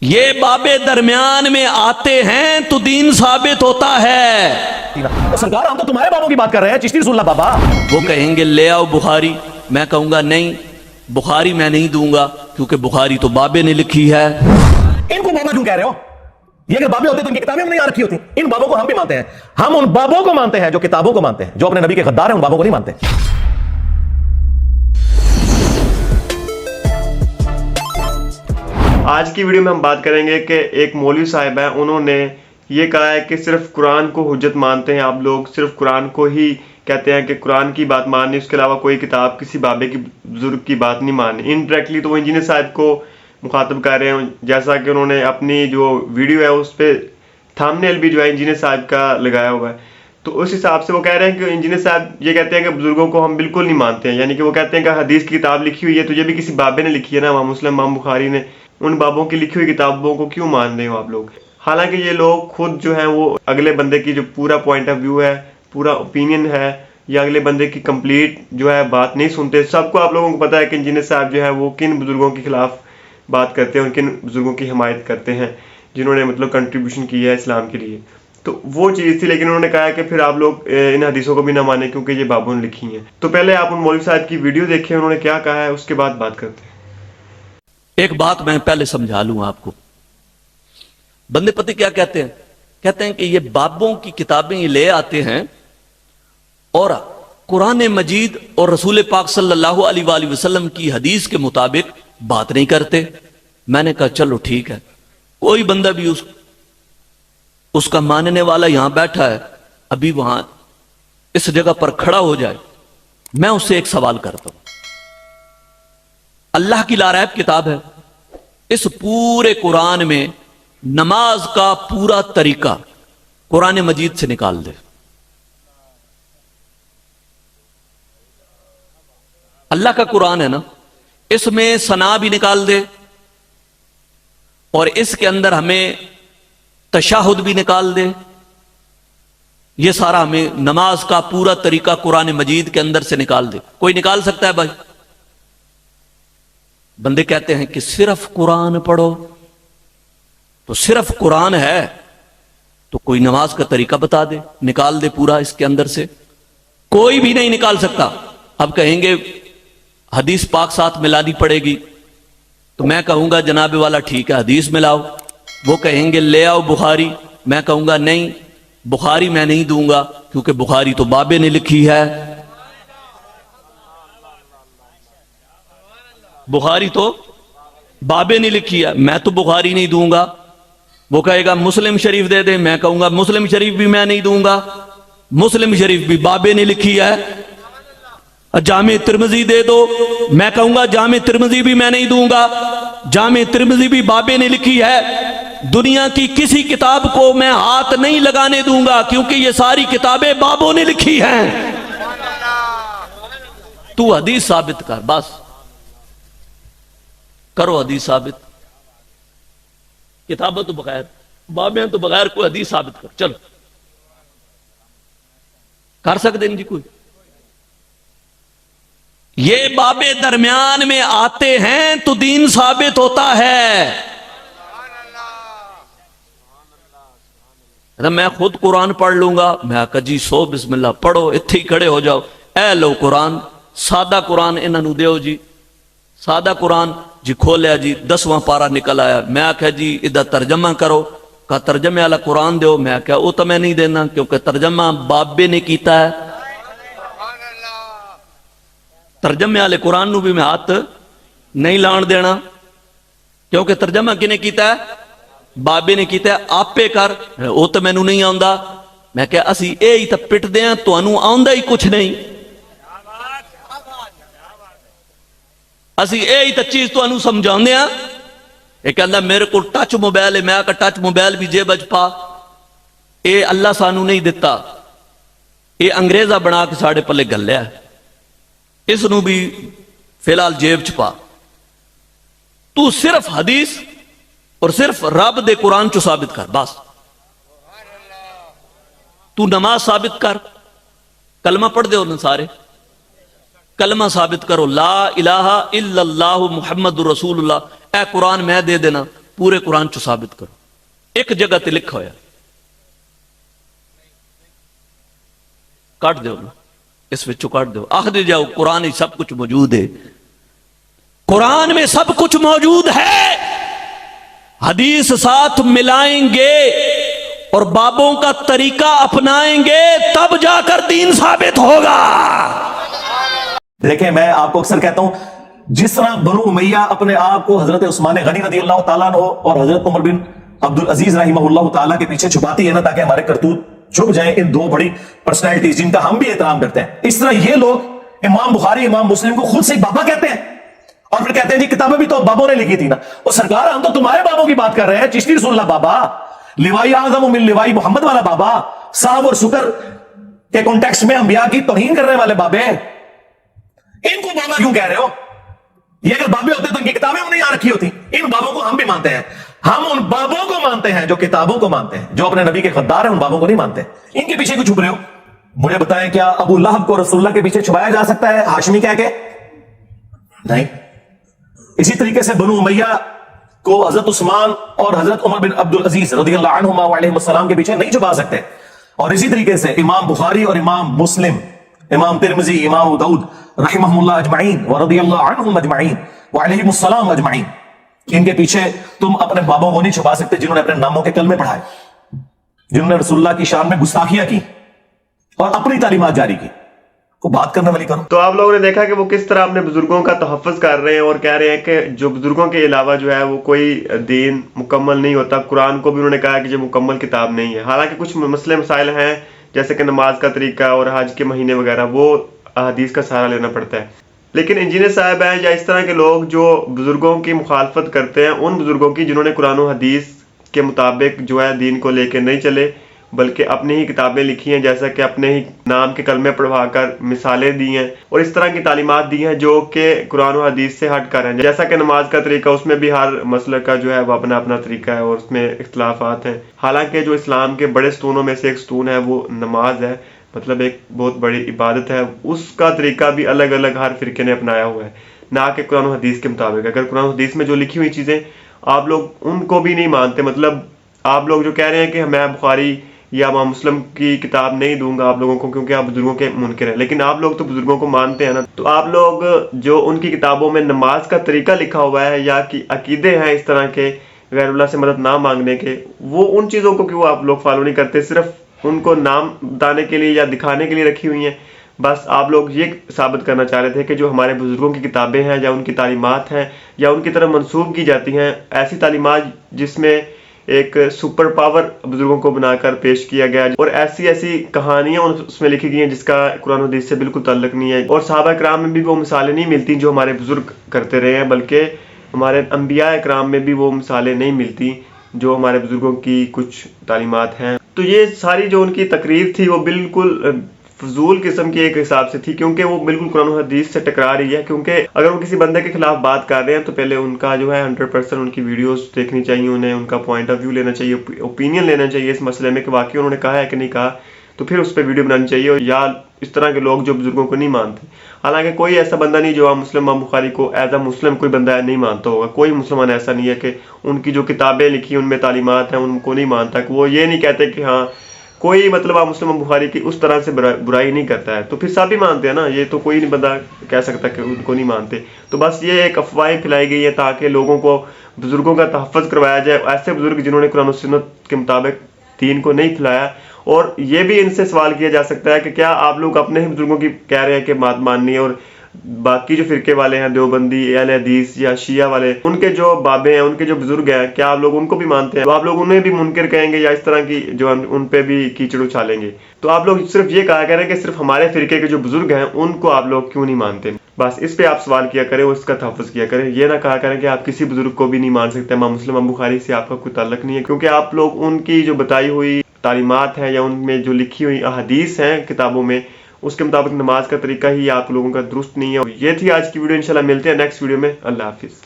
یہ بابے درمیان میں آتے ہیں تو دین ثابت ہوتا ہے۔ سرکار ہم تو تمہارے بابوں کی بات کر رہے ہیں، چشتی رسول اللہ بابا۔ وہ کہیں گے لے آؤ بخاری، میں کہوں گا نہیں بخاری میں نہیں دوں گا، کیونکہ بخاری تو بابے نے لکھی ہے۔ ان کو بابا کیوں کہہ رہے ہو؟ یہ اگر بابے ہوتے تو ان کی کتابیں ہم نہیں آ رکھی ہوتی۔ ان بابوں کو ہم بھی مانتے ہیں، ہم ان بابوں کو مانتے ہیں جو کتابوں کو مانتے ہیں، جو اپنے نبی کے غدار ہیں ان بابوں کو نہیں مانتے۔ آج کی ویڈیو میں ہم بات کریں گے کہ ایک مولوی صاحب ہیں، انہوں نے یہ کہا ہے کہ صرف قرآن کو حجت مانتے ہیں آپ لوگ، صرف قرآن کو ہی کہتے ہیں کہ قرآن کی بات ماننی، اس کے علاوہ کوئی کتاب کسی بابے کی بزرگ کی بات نہیں ماننی۔ انڈائریکٹلی تو وہ انجینئر صاحب کو مخاطب کر رہے ہیں، جیسا کہ انہوں نے اپنی جو ویڈیو ہے اس پہ تھامنیل بھی جو ہے انجینئر صاحب کا لگایا ہوا ہے، تو اس حساب سے وہ کہہ رہے ہیں کہ انجینئر صاحب یہ کہتے ہیں کہ بزرگوں کو ہم بالکل نہیں مانتے ہیں، یعنی کہ وہ کہتے ہیں کہ حدیث کی کتاب لکھی ہوئی ہے تو یہ بھی کسی بابے نے لکھی ہے نا، امام مسلم امام بخاری نے، ان بابوں کی لکھی ہوئی کتابوں کو کیوں مان رہے ہو آپ لوگ؟ حالانکہ یہ لوگ خود جو ہیں وہ اگلے بندے کی جو پورا پوائنٹ آف ویو ہے، پورا اوپینین ہے، یا اگلے بندے کی کمپلیٹ جو ہے بات نہیں سنتے۔ سب کو آپ لوگوں کو پتا ہے کہ انجینئر صاحب جو ہے وہ کن بزرگوں کے خلاف بات کرتے ہیں، کن بزرگوں کی حمایت کرتے ہیں جنہوں نے مطلب کنٹریبیوشن کی ہے اسلام کے لیے، تو وہ چیز تھی۔ لیکن انہوں نے کہا کہ پھر آپ لوگ ان حدیثوں کو بھی نہ مانیں کیونکہ یہ بابوں نے لکھی ہیں۔ تو پہلے آپ ان مولوی صاحب کی ویڈیو دیکھیں انہوں نے کیا کہا ہے، اس کے بعد بات کرتے ہیں۔ ایک بات میں پہلے سمجھا لوں آپ کو، بندے پتے کیا کہتے ہیں؟ کہتے ہیں کہ یہ بابوں کی کتابیں یہ لے آتے ہیں اور قرآن مجید اور رسول پاک صلی اللہ علیہ وآلہ وسلم کی حدیث کے مطابق بات نہیں کرتے۔ میں نے کہا چلو ٹھیک ہے، کوئی بندہ بھی اس کا ماننے والا یہاں بیٹھا ہے، ابھی وہاں اس جگہ پر کھڑا ہو جائے، میں اس سے ایک سوال کرتا ہوں۔ اللہ کی لاریب کتاب ہے، اس پورے قرآن میں نماز کا پورا طریقہ قرآن مجید سے نکال دے۔ اللہ کا قرآن ہے نا، اس میں ثنا بھی نکال دے اور اس کے اندر ہمیں تشہد بھی نکال دے، یہ سارا ہمیں نماز کا پورا طریقہ قرآن مجید کے اندر سے نکال دے۔ کوئی نکال سکتا ہے بھائی؟ بندے کہتے ہیں کہ صرف قرآن پڑھو، تو صرف قرآن ہے تو کوئی نماز کا طریقہ بتا دے، نکال دے پورا اس کے اندر سے۔ کوئی بھی نہیں نکال سکتا۔ اب کہیں گے حدیث پاک ساتھ ملانی پڑے گی، تو میں کہوں گا جناب والا ٹھیک ہے حدیث ملاؤ۔ وہ کہیں گے لے آؤ بخاری، میں کہوں گا نہیں بخاری میں نہیں دوں گا، کیونکہ بخاری تو بابے نے لکھی ہے۔ بخاری تو بابے نے لکھی ہے، میں تو بخاری نہیں دوں گا۔ وہ کہے گا مسلم شریف دے دے، میں کہوں گا مسلم شریف بھی میں نہیں دوں گا، مسلم شریف بھی بابے نے لکھی ہے۔ جامع ترمذی دے دو، میں کہوں گا جامع ترمذی بھی میں نہیں دوں گا، جامع ترمذی بھی بابے نے لکھی ہے۔ دنیا کی کسی کتاب کو میں ہاتھ نہیں لگانے دوں گا، کیونکہ یہ ساری کتابیں بابوں نے لکھی ہیں۔ تو حدیث ثابت کر، بس کرو حدیث ثابت، کتابوں تو بغیر، بابیں تو بغیر کوئی حدیث ثابت کر، چلو کر سکتے ہیں جی کوئی؟ یہ بابے درمیان میں آتے ہیں تو دین ثابت ہوتا ہے۔ میں خود قرآن پڑھ لوں گا، میں کہا جی سو بسم اللہ پڑھو، اتھے ہی کھڑے ہو جاؤ، اے لو قرآن، سادہ قرآن انہوں دیو جی، سادہ قرآن جی کھولیا جی 10واں پارا نکل آیا، میں آکھا جی ادھا ترجمہ کرو، کہا ترجمے والا قرآن دیو، میں آکھا وہ تو میں نہیں دینا کیونکہ ترجمہ بابے نے کیتا ہے۔ ترجمے والے قرآن نو بھی میں ہاتھ نہیں لان دینا، کیونکہ ترجمہ کنے کیتا ہے؟ بابے نے کیتا ہے۔ آپے کر، وہ تو مینوں نہیں آندا، میں کہا اسی اے ہی تو پٹ دیاں، تو انہوں آندا ہی کچھ نہیں، اسی اے ہی تو چیز تو انہوں سمجھان دیاں۔ ایک کہندا میرے کو ٹچ موبائل ہے، میں کہا ٹچ موبائل بھی جیب اچ پا، اے اللہ سانو نہیں دیتا، اے انگریزہ بنا کے ساڑے پلے گلیا ہے، اس نو بھی فی الحال جیب چھپا۔ تو صرف حدیث اور صرف رب دے قرآن چو ثابت کر، بس تو نماز ثابت کر، کلمہ پڑھ دے انہوں سارے، کلمہ ثابت کرو لا الہ الا اللہ محمد رسول اللہ، اے قرآن میں دے دینا، پورے قرآن چ ثابت کرو. ایک جگہ تے لکھا ہوا کٹ دو نا, اس وچوں کٹ دو. آخر جاؤ قرآن ہی سب کچھ موجود ہے, قرآن میں سب کچھ موجود ہے. حدیث ساتھ ملائیں گے اور بابوں کا طریقہ اپنائیں گے تب جا کر دین ثابت ہوگا. دیکھیں میں آپ کو اکثر کہتا ہوں, جس طرح بنو امیہ اپنے آپ کو حضرت عثمان غنی رضی اللہ تعالیٰ عنہ اور حضرت عمر بن عبد العزیز رحمہ اللہ تعالیٰ کے پیچھے چھپاتی ہے نا تاکہ ہمارے کرتوت چھپ جائیں ان دو بڑی پرسنالٹیز جن کا ہم بھی احترام کرتے ہیں, اس طرح یہ لوگ امام بخاری امام مسلم کو خود سے بابا کہتے ہیں اور پھر کہتے ہیں جی کتابیں بھی تو بابوں نے لکھی تھی نا. اور سرکار ہم تو تمہارے بابوں کی بات کر رہے ہیں, چشتی رسول اللہ بابا, لوائی اعظم من لوائی محمد والا بابا, صاحب اور شکر کے کانٹیکسٹ میں انبیاء کی توہین کرنے والے بابے. ان کو بابا کیوں کہہ رہے ہو؟ یہ اگر بابے ہوتے تو ان کی کتابیں ہم نے یہاں رکھی ہوتی. ان بابوں کو ہم بھی مانتے ہیں, ہم ان بابوں کو مانتے ہیں جو کتابوں کو مانتے ہیں, جو اپنے نبی کے غدار ہیں ان بابوں کو نہیں مانتے. ان کے پیچھے کیوں چھپ رہے ہو؟ مجھے بتائیں کیا ابو لہب کو رسول اللہ کے پیچھے چھپایا جا سکتا ہے ہاشمی کہہ کے؟ نہیں. اسی طریقے سے بنو امیہ کو حضرت عثمان اور حضرت عمر بن عبد العزیز رضی اللہ عنہما وعلیہم السلام کے پیچھے نہیں چھپا سکتے. اور اسی طریقے سے امام بخاری اور امام مسلم, امام ترمذی, امام ابو داؤد رحمہم اللہ اجمعین ورضی اللہ عنہم اجمعین وعلیہم السلام اجمعین, ان کے پیچھے تم اپنے بابوں کو نہیں چھپا سکتے جنہوں نے اپنے ناموں کے کلمے پڑھائے, جنہوں نے رسول اللہ کی شان میں گستاخیاں کی اور اپنی تعلیمات جاری کی. کو بات کرنے والی کرو. تو آپ لوگوں نے دیکھا کہ وہ کس طرح اپنے بزرگوں کا تحفظ کر رہے ہیں اور کہہ رہے ہیں کہ جو بزرگوں کے علاوہ جو ہے وہ کوئی دین مکمل نہیں ہوتا. قرآن کو بھی انہوں نے کہا کہ یہ مکمل کتاب نہیں ہے, حالانکہ کچھ مسئلے مسائل ہیں جیسے کہ نماز کا طریقہ اور حج کے مہینے وغیرہ, وہ حدیث کا سہارا لینا پڑتا ہے. لیکن انجینئر صاحب ہیں یا اس طرح کے لوگ جو بزرگوں کی مخالفت کرتے ہیں, ان بزرگوں کی جنہوں نے قرآن و حدیث کے مطابق جو ہے دین کو لے کے نہیں چلے بلکہ اپنی ہی کتابیں لکھی ہیں, جیسا کہ اپنے ہی نام کے کلمے پڑھوا کر مثالیں دی ہیں اور اس طرح کی تعلیمات دی ہیں جو کہ قرآن و حدیث سے ہٹ کر ہیں. جیسا کہ نماز کا طریقہ, اس میں بھی ہر مسلک کا جو ہے وہ اپنا اپنا طریقہ ہے اور اس میں اختلافات ہیں. حالانکہ جو اسلام کے بڑے ستونوں میں سے ایک ستون ہے وہ نماز ہے, مطلب ایک بہت بڑی عبادت ہے. اس کا طریقہ بھی الگ الگ ہر فرقے نے اپنایا ہوا ہے, نہ کہ قرآن و حدیث کے مطابق. اگر قرآن و حدیث میں جو لکھی ہوئی چیزیں آپ لوگ ان کو بھی نہیں مانتے, مطلب آپ لوگ جو کہہ رہے ہیں کہ میں بخاری یا امام مسلم کی کتاب نہیں دوں گا آپ لوگوں کو کیونکہ آپ بزرگوں کے منکر ہیں, لیکن آپ لوگ تو بزرگوں کو مانتے ہیں نا. تو آپ لوگ جو ان کی کتابوں میں نماز کا طریقہ لکھا ہوا ہے یا کہ عقیدے ہیں اس طرح کے غیر اللہ سے مدد نہ مانگنے کے, وہ ان چیزوں کو کیوں آپ لوگ فالو نہیں کرتے؟ صرف ان کو نام بتانے کے لیے یا دکھانے کے لیے رکھی ہوئی ہیں. بس آپ لوگ یہ ثابت کرنا چاہ رہے تھے کہ جو ہمارے بزرگوں کی کتابیں ہیں یا ان کی تعلیمات ہیں یا ان کی طرف منسوب کی جاتی ہیں, ایسی تعلیمات جس میں ایک سپر پاور بزرگوں کو بنا کر پیش کیا گیا اور ایسی کہانیاں اس میں لکھی گئی ہیں جس کا قرآن و حدیث سے بالکل تعلق نہیں ہے. اور صحابہ کرام میں بھی وہ مثالیں نہیں ملتی جو ہمارے بزرگ کرتے رہے ہیں, بلکہ ہمارے انبیاء کرام میں بھی وہ مثالیں نہیں ملتی جو ہمارے بزرگوں کی کچھ تعلیمات ہیں. تو یہ ساری جو ان کی تقریر تھی وہ بالکل فضول قسم کی ایک حساب سے تھی, کیونکہ وہ بالکل قرآن و حدیث سے ٹکرا رہی ہے. کیونکہ اگر وہ کسی بندے کے خلاف بات کر رہے ہیں تو پہلے ان کا جو ہے 100% ان کی ویڈیوز دیکھنی چاہیے, انہیں ان کا پوائنٹ آف ویو لینا چاہیے, اوپینین لینا چاہیے اس مسئلے میں کہ واقعی انہوں نے کہا ہے کہ نہیں کہا, تو پھر اس پہ ویڈیو بنانی چاہیے. یا اس طرح کے لوگ جو بزرگوں کو نہیں مانتے, حالانکہ کوئی ایسا بندہ نہیں جو مسلم بخاری کو ایز اے مسلم کوئی بندہ نہیں مانتا ہوگا. کوئی مسلمان ایسا نہیں ہے کہ ان کی جو کتابیں لکھی ان میں تعلیمات ہیں ان کو نہیں مانتا, کہ وہ یہ نہیں کہتے کہ ہاں کوئی مطلب مسلم بخاری کی اس طرح سے برائی نہیں کرتا ہے, تو پھر سب ہی مانتے ہیں نا. یہ تو کوئی نہیں بندہ کہہ سکتا کہ ان کو نہیں مانتے. تو بس یہ ایک افواہیں پھیلائی گئی ہے تاکہ لوگوں کو بزرگوں کا تحفظ کروایا جائے, ایسے بزرگ جنہوں نے قرآن و سنت کے مطابق دین کو نہیں پھیلایا. اور یہ بھی ان سے سوال کیا جا سکتا ہے کہ کیا آپ لوگ اپنے ہی بزرگوں کی کہہ رہے ہیں کہ بات ماننی ہے, اور باقی جو فرقے والے ہیں دیوبندی اہل حدیث یا شیعہ والے, ان کے جو بابے ہیں ان کے جو بزرگ ہیں, کیا آپ لوگ ان کو بھی مانتے ہیں؟ تو آپ لوگ انہیں بھی منکر کہیں گے یا اس طرح کی جو ان پہ بھی کیچڑ اچھالیں گے؟ تو آپ لوگ صرف یہ کہا کریں کہ صرف ہمارے فرقے کے جو بزرگ ہیں ان کو آپ لوگ کیوں نہیں مانتے. بس اس پہ آپ سوال کیا کریں اور اس کا تحفظ کیا کریں. یہ نہ کہا کریں کہ آپ کسی بزرگ کو بھی نہیں مان سکتے, امام مسلم امام بخاری سے آپ کا کوئی تعلق نہیں ہے, کیونکہ آپ لوگ ان کی جو بتائی ہوئی تعلیمات ہیں یا ان میں جو لکھی ہوئی احادیث ہیں کتابوں میں اس کے مطابق نماز کا طریقہ ہی آپ لوگوں کا درست نہیں ہے. یہ تھی آج کی ویڈیو, انشاءاللہ ملتے ہیں نیکسٹ ویڈیو میں. اللہ حافظ.